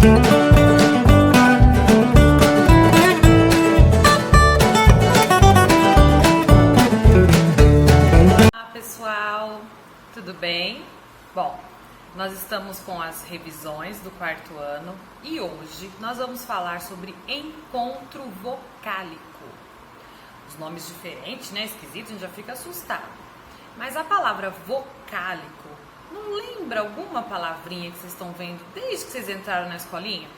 Olá pessoal, tudo bem? Bom, nós estamos com as revisões do quarto ano e hoje nós vamos falar sobre encontro vocálico. Os nomes diferentes, né? Esquisitos, a gente já fica assustado. Mas a palavra vocálico não lembra alguma palavrinha que vocês estão vendo desde que vocês entraram na escolinha?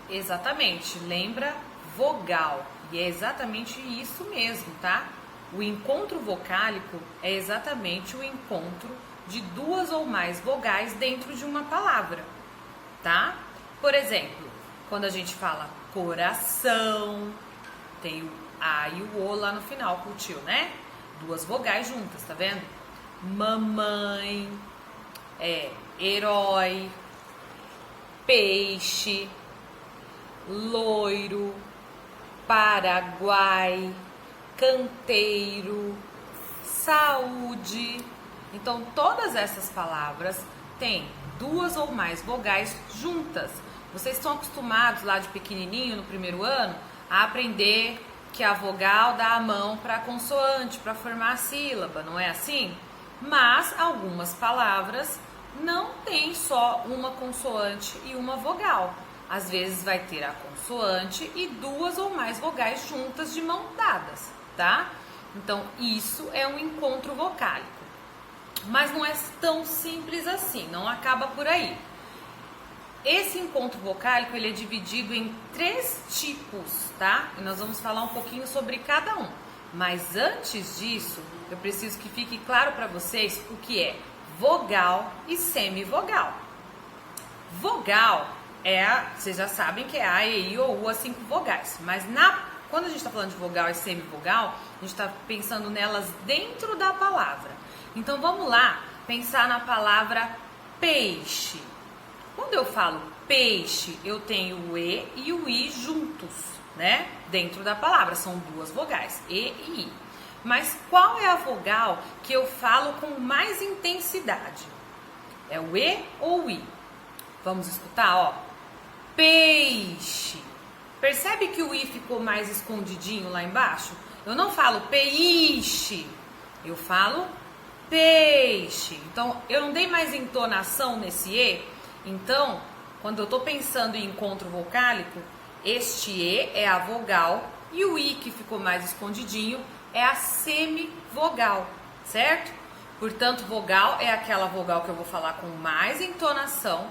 Exatamente, lembra vogal. E é exatamente isso mesmo, tá? O encontro vocálico é exatamente o encontro de duas ou mais vogais dentro de uma palavra, tá? Por exemplo, quando a gente fala coração, tem o A e o O lá no final, curtiu, né? Duas vogais juntas, tá vendo? Mamãe, herói, peixe, loiro, Paraguai, canteiro, saúde. Então, todas essas palavras têm duas ou mais vogais juntas. Vocês estão acostumados lá de pequenininho, no primeiro ano, a aprender que a vogal dá a mão para a consoante, para formar a sílaba, não é assim? Mas algumas palavras não têm só uma consoante e uma vogal. Às vezes vai ter a consoante e duas ou mais vogais juntas de mão dadas, tá? Então, isso é um encontro vocálico. Mas não é tão simples assim, não acaba por aí. Esse encontro vocálico, ele é dividido em 3 tipos, tá? E nós vamos falar um pouquinho sobre cada um. Mas antes disso, eu preciso que fique claro para vocês o que é vogal e semivogal. Vogal vocês já sabem que é A, E, I ou U, as 5 vogais. Mas quando a gente está falando de vogal e semivogal, a gente está pensando nelas dentro da palavra. Então vamos lá pensar na palavra peixe. Quando eu falo peixe, eu tenho o E e o I juntos, né? Dentro da palavra, são duas vogais, E e I. Mas qual é a vogal que eu falo com mais intensidade? É o E ou o I? Vamos escutar, ó. Peixe. Percebe que o I ficou mais escondidinho lá embaixo? Eu não falo peixe, eu falo peixe. Então, eu não dei mais entonação nesse E. Então, quando eu estou pensando em encontro vocálico, este E é a vogal e o I que ficou mais escondidinho é a semivogal, certo? Portanto, vogal é aquela vogal que eu vou falar com mais entonação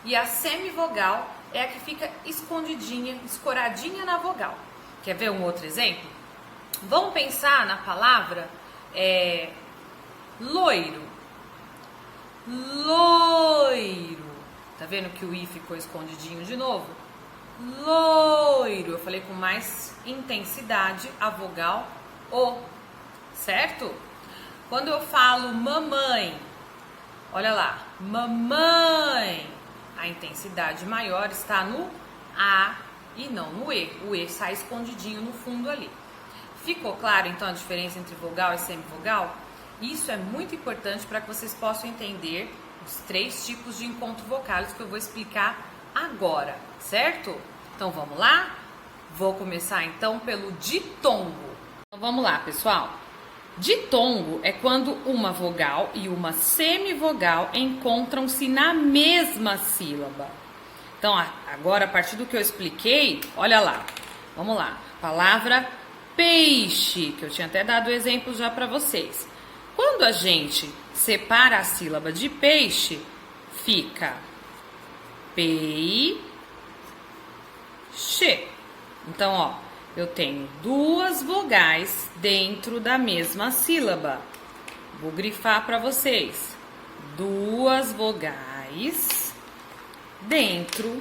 e a semivogal é a que fica escondidinha, escoradinha na vogal. Quer ver um outro exemplo? Vamos pensar na palavra loiro. Loiro. Tá vendo que o I ficou escondidinho de novo? Loiro. Eu falei com mais intensidade a vogal O, certo? Quando eu falo mamãe, olha lá, mamãe. A intensidade maior está no A e não no E. O E sai escondidinho no fundo ali. Ficou claro então a diferença entre vogal e semivogal? Isso é muito importante para que vocês possam entender os 3 tipos de encontro vocálico que eu vou explicar agora, certo? Então vamos lá? Vou começar então pelo ditongo. Então vamos lá, pessoal. Ditongo é quando uma vogal e uma semivogal encontram-se na mesma sílaba. Então, agora, a partir do que eu expliquei, olha lá. Vamos lá. Palavra peixe, que eu tinha até dado exemplo já para vocês. Quando a gente separa a sílaba de peixe, fica peixe. Então, ó. Eu tenho 2 vogais dentro da mesma sílaba. Vou grifar para vocês. 2 vogais dentro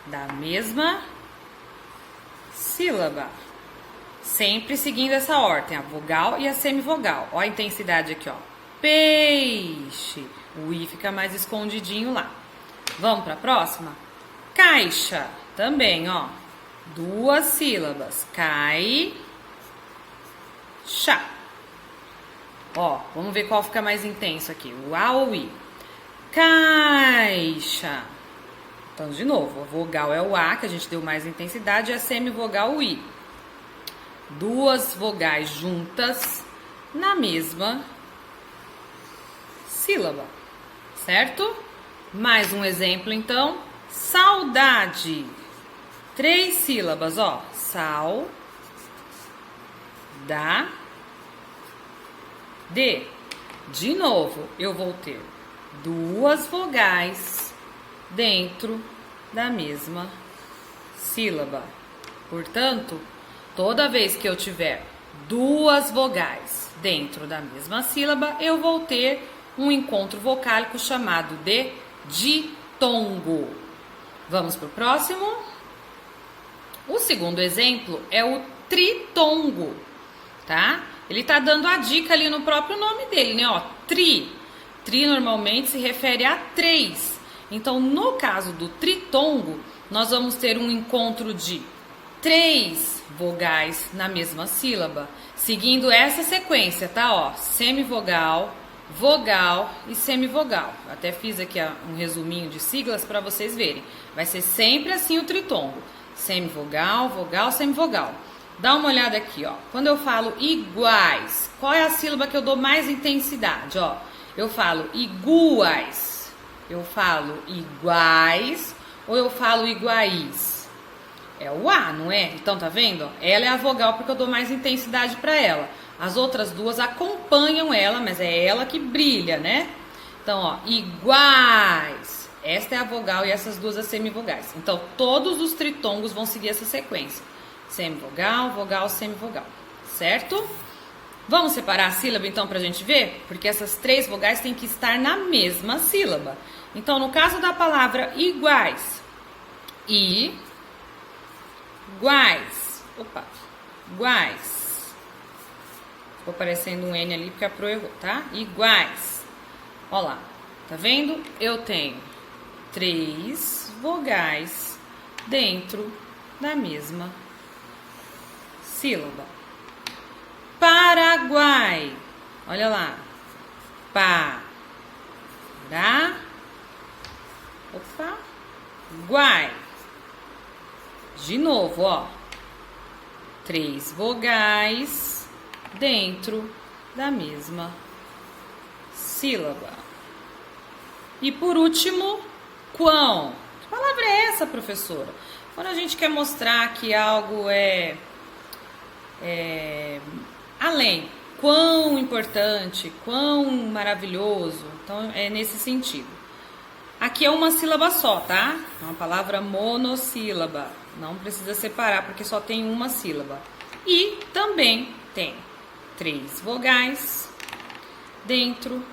da mesma sílaba. Sempre seguindo essa ordem, a vogal e a semivogal. Ó a intensidade aqui, ó. Peixe. O I fica mais escondidinho lá. Vamos para a próxima? Caixa. Também, ó. 2 sílabas. Cai. Chá. Ó, vamos ver qual fica mais intenso aqui. O A ou o I. Caixa. Então, de novo, a vogal é o A, que a gente deu mais intensidade, e a semivogal o I. Duas vogais juntas na mesma sílaba, certo? Mais um exemplo, então. Saudade. 3 sílabas, ó. Sal, da, de. De novo, eu vou ter duas vogais dentro da mesma sílaba. Portanto, toda vez que eu tiver duas vogais dentro da mesma sílaba, eu vou ter um encontro vocálico chamado de ditongo. Vamos para o próximo? O segundo exemplo é o tritongo, tá? Ele tá dando a dica ali no próprio nome dele, né? Ó, tri. Tri normalmente se refere a 3. Então, no caso do tritongo, nós vamos ter um encontro de 3 vogais na mesma sílaba, seguindo essa sequência, tá? Ó, semivogal, vogal e semivogal. Até fiz aqui um resuminho de siglas para vocês verem. Vai ser sempre assim o tritongo. Semivogal, vogal, semivogal. Dá uma olhada aqui, ó. Quando eu falo iguais, qual é a sílaba que eu dou mais intensidade, ó? Eu falo iguais. Eu falo iguais ou eu falo iguais? É o A, não é? Então, tá vendo? Ela é a vogal porque eu dou mais intensidade para ela. As outras duas acompanham ela, mas é ela que brilha, né? Então, ó, iguais. Esta é a vogal e essas duas as semivogais. Então, todos os tritongos vão seguir essa sequência. Semivogal, vogal, semivogal. Certo? Vamos separar a sílaba, então, pra gente ver? Porque essas 3 vogais têm que estar na mesma sílaba. Então, no caso da palavra iguais, iguais. Opa, iguais. Ficou parecendo um N ali porque a Pro errou, tá? Iguais. Ó lá, tá vendo? Eu tenho 3 vogais dentro da mesma sílaba. Paraguai. Olha lá. Guai. De novo, ó. 3 vogais dentro da mesma sílaba. E por último, quão. Que palavra é essa, professora? Quando a gente quer mostrar que algo é além, quão importante, quão maravilhoso. Então, é nesse sentido. Aqui é uma sílaba só, tá? É uma palavra monossílaba. Não precisa separar, porque só tem uma sílaba. E também tem 3 vogais dentro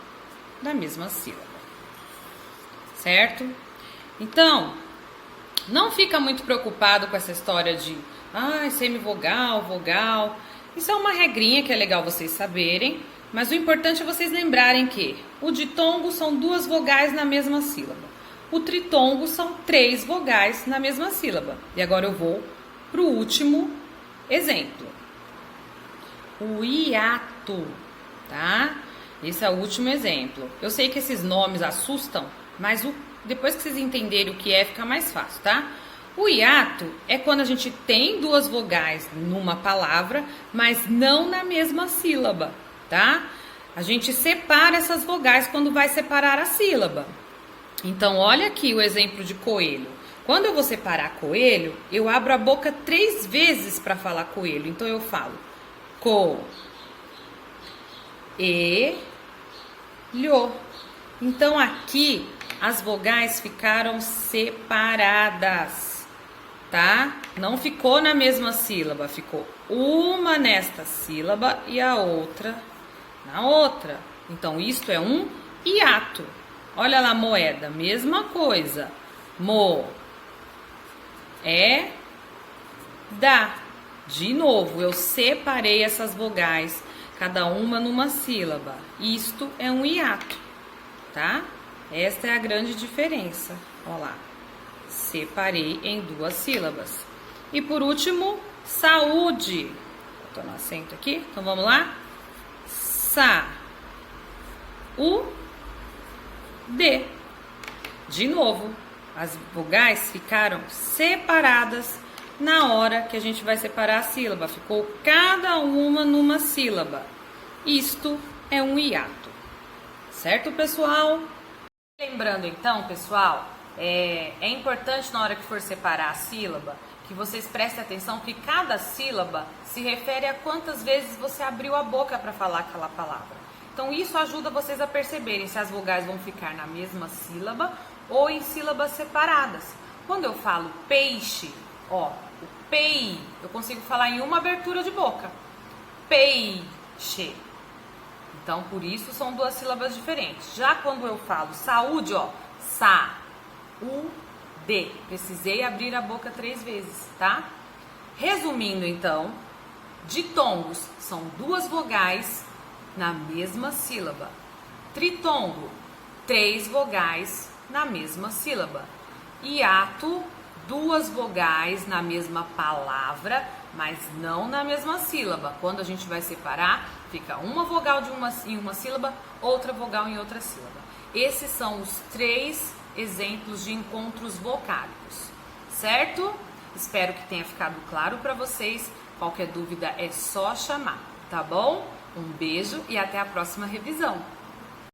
da mesma sílaba. Certo? Então, não fica muito preocupado com essa história de semivogal, vogal. Isso é uma regrinha que é legal vocês saberem, mas o importante é vocês lembrarem que o ditongo são 2 vogais na mesma sílaba. O tritongo são 3 vogais na mesma sílaba. E agora eu vou para o último exemplo. O hiato, tá? Esse é o último exemplo. Eu sei que esses nomes assustam, mas depois que vocês entenderem o que é, fica mais fácil, tá? O hiato é quando a gente tem 2 vogais numa palavra, mas não na mesma sílaba, tá? A gente separa essas vogais quando vai separar a sílaba. Então, olha aqui o exemplo de coelho. Quando eu vou separar coelho, eu abro a boca 3 vezes para falar coelho. Então, eu falo lho. Então, aqui as vogais ficaram separadas, tá? Não ficou na mesma sílaba, ficou uma nesta sílaba e a outra na outra. Então, isto é um hiato. Olha lá, moeda, mesma coisa. Da. De novo, eu separei essas vogais, cada uma numa sílaba. Isto é um hiato, tá? Esta é a grande diferença. Olha lá. Separei em 2 sílabas. E por último, saúde. Vou tomar acento aqui. Então vamos lá. De. De novo, As vogais ficaram separadas na hora que a gente vai separar a sílaba. Ficou cada uma numa sílaba. Isto é um hiato. Certo, pessoal? Lembrando então, pessoal, é importante na hora que for separar a sílaba que vocês prestem atenção que cada sílaba se refere a quantas vezes você abriu a boca para falar aquela palavra. Então isso ajuda vocês a perceberem se as vogais vão ficar na mesma sílaba ou em sílabas separadas. Quando eu falo peixe, ó, o pei, eu consigo falar em uma abertura de boca. Peixe. Então, por isso, são duas sílabas diferentes. Já quando eu falo saúde, ó, sa-u-de. Precisei abrir a boca 3 vezes, tá? Resumindo, então, ditongos são duas vogais na mesma sílaba. Tritongo, 3 vogais na mesma sílaba. Hiato, 2 vogais na mesma palavra, mas não na mesma sílaba. Quando a gente vai separar, fica uma vogal em uma sílaba, outra vogal em outra sílaba. Esses são os 3 exemplos de encontros vocálicos, certo? Espero que tenha ficado claro para vocês. Qualquer dúvida é só chamar, tá bom? Um beijo e até a próxima revisão.